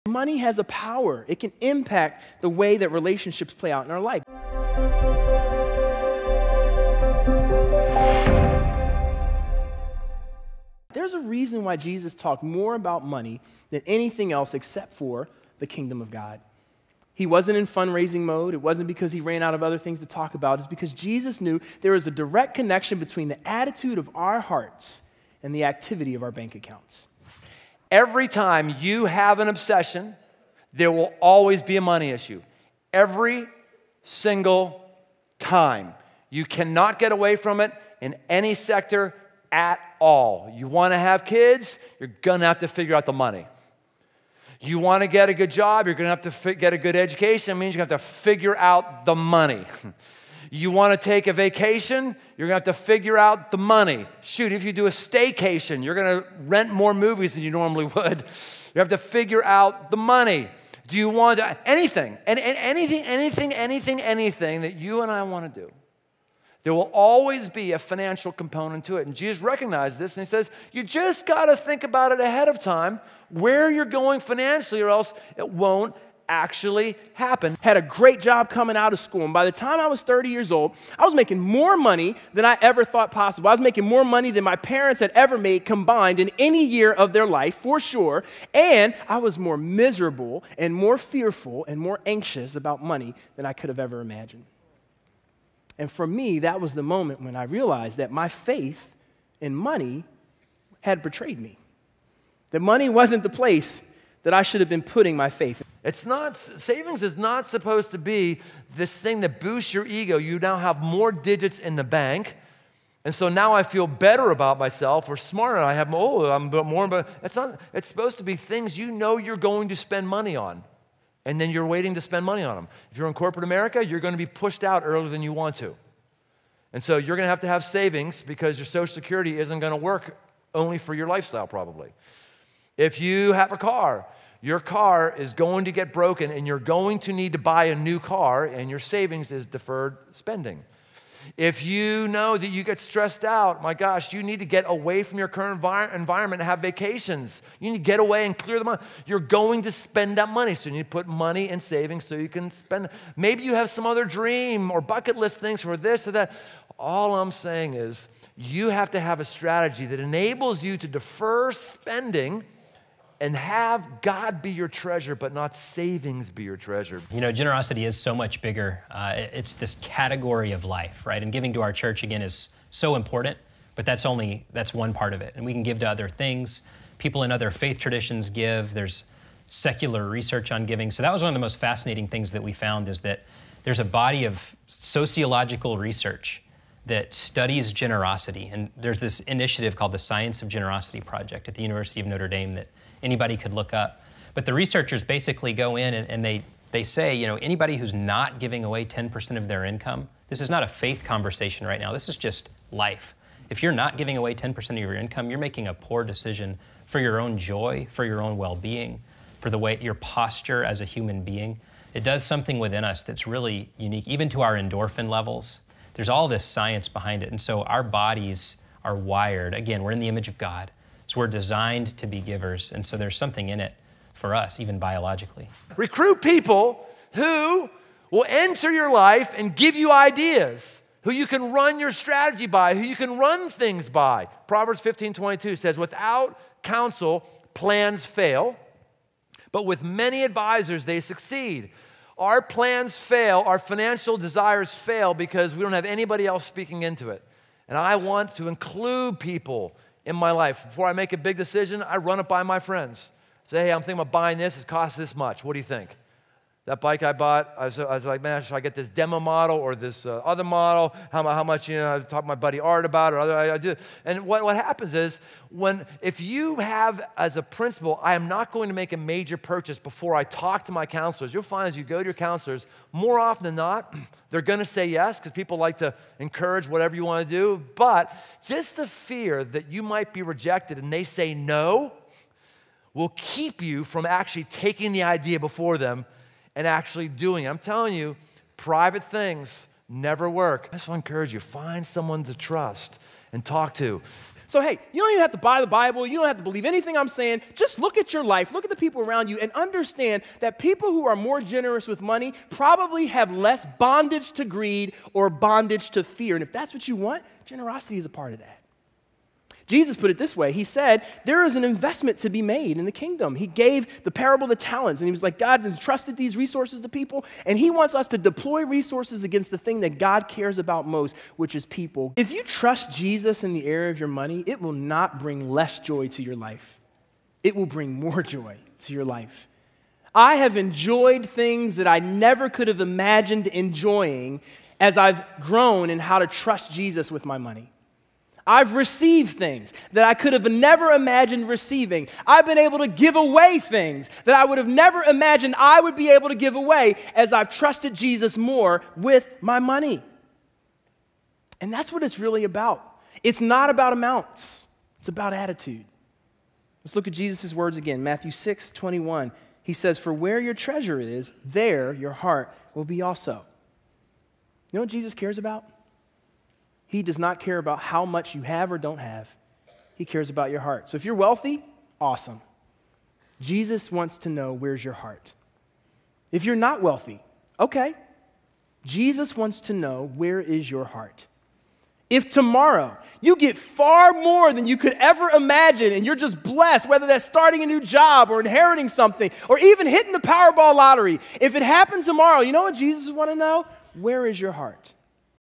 Money has a power. It can impact the way that relationships play out in our life. There's a reason why Jesus talked more about money than anything else except for the kingdom of God. He wasn't in fundraising mode. It wasn't because he ran out of other things to talk about. It's because Jesus knew there was a direct connection between the attitude of our hearts and the activity of our bank accounts. Every time you have an obsession, there will always be a money issue. Every single time. You cannot get away from it in any sector at all. You want to have kids, you're going to have to figure out the money. You want to get a good job, you're going to have to get a good education. It means you're going to have to figure out the money. You want to take a vacation, you're going to have to figure out the money. Shoot, if you do a staycation, you're going to rent more movies than you normally would. You have to figure out the money. Do you want to, anything that you and I want to do, there will always be a financial component to it. And Jesus recognized this, and he says, you just got to think about it ahead of time, where you're going financially, or else it won't actually happen. Had a great job coming out of school, and by the time I was 30 years old, I was making more money than I ever thought possible. I was making more money than my parents had ever made combined in any year of their life, for sure, and I was more miserable and more fearful and more anxious about money than I could have ever imagined. And for me, that was the moment when I realized that my faith in money had betrayed me. That money wasn't the place that I should have been putting my faith. It's not, savings is not supposed to be this thing that boosts your ego. You now have more digits in the bank, and so now I feel better about myself, or smarter. I have, I'm more, but it's not. It's supposed to be things you know you're going to spend money on, and then you're waiting to spend money on them. If you're in corporate America, you're going to be pushed out earlier than you want to. And so you're going to have savings because your Social Security isn't going to work only for your lifestyle probably. If you have a car, your car is going to get broken and you're going to need to buy a new car, and your savings is deferred spending. If you know that you get stressed out, my gosh, you need to get away from your current environment and have vacations. You need to get away and clear the money. You're going to spend that money, so you need to put money in savings so you can spend. Maybe you have some other dream or bucket list things for this or that. All I'm saying is you have to have a strategy that enables you to defer spending and have God be your treasure, but not savings be your treasure. You know, generosity is so much bigger. It's this category of life, right? And giving to our church, again, is so important, but that's one part of it. And we can give to other things. People in other faith traditions give. There's secular research on giving. So that was one of the most fascinating things that we found, is that there's a body of sociological research that studies generosity. And there's this initiative called the Science of Generosity Project at the University of Notre Dame that anybody could look up. But the researchers basically go in and they say, you know, anybody who's not giving away 10% of their income, this is not a faith conversation right now, this is just life. If you're not giving away 10% of your income, you're making a poor decision for your own joy, for your own well-being, for the way your posture as a human being. It does something within us that's really unique, even to our endorphin levels. There's all this science behind it. And so our bodies are wired. Again, we're in the image of God. So we're designed to be givers. And so there's something in it for us, even biologically. Recruit people who will enter your life and give you ideas, who you can run your strategy by, who you can run things by. Proverbs 15:22 says, without counsel, plans fail, but with many advisors, they succeed. Our plans fail, our financial desires fail because we don't have anybody else speaking into it. And I want to include people in my life. Before I make a big decision, I run it by my friends. Say, hey, I'm thinking about buying this. It costs this much. What do you think? That bike I bought, I was like, man, should I get this demo model or this other model? How much, you know, I talked to my buddy Art about it. I do. And what happens is, if you have as a principle, I am not going to make a major purchase before I talk to my counselors. You'll find as you go to your counselors, more often than not, they're going to say yes, because people like to encourage whatever you want to do. But just the fear that you might be rejected and they say no will keep you from actually taking the idea before them and actually doing it. I'm telling you, private things never work. I just want to encourage you, find someone to trust and talk to. So, hey, you don't even have to buy the Bible. You don't have to believe anything I'm saying. Just look at your life, look at the people around you, and understand that people who are more generous with money probably have less bondage to greed or bondage to fear. And if that's what you want, generosity is a part of that. Jesus put it this way. He said, there is an investment to be made in the kingdom. He gave the parable of the talents, and he was like, God has entrusted these resources to people, and he wants us to deploy resources against the thing that God cares about most, which is people. If you trust Jesus in the area of your money, it will not bring less joy to your life. It will bring more joy to your life. I have enjoyed things that I never could have imagined enjoying as I've grown in how to trust Jesus with my money. I've received things that I could have never imagined receiving. I've been able to give away things that I would have never imagined I would be able to give away as I've trusted Jesus more with my money. And that's what it's really about. It's not about amounts. It's about attitude. Let's look at Jesus' words again. Matthew 6:21. He says, for where your treasure is, there your heart will be also. You know what Jesus cares about? He does not care about how much you have or don't have. He cares about your heart. So if you're wealthy, awesome. Jesus wants to know, where's your heart? If you're not wealthy, okay. Jesus wants to know, where is your heart? If tomorrow you get far more than you could ever imagine and you're just blessed, whether that's starting a new job or inheriting something or even hitting the Powerball lottery, if it happened tomorrow, you know what Jesus would want to know? Where is your heart?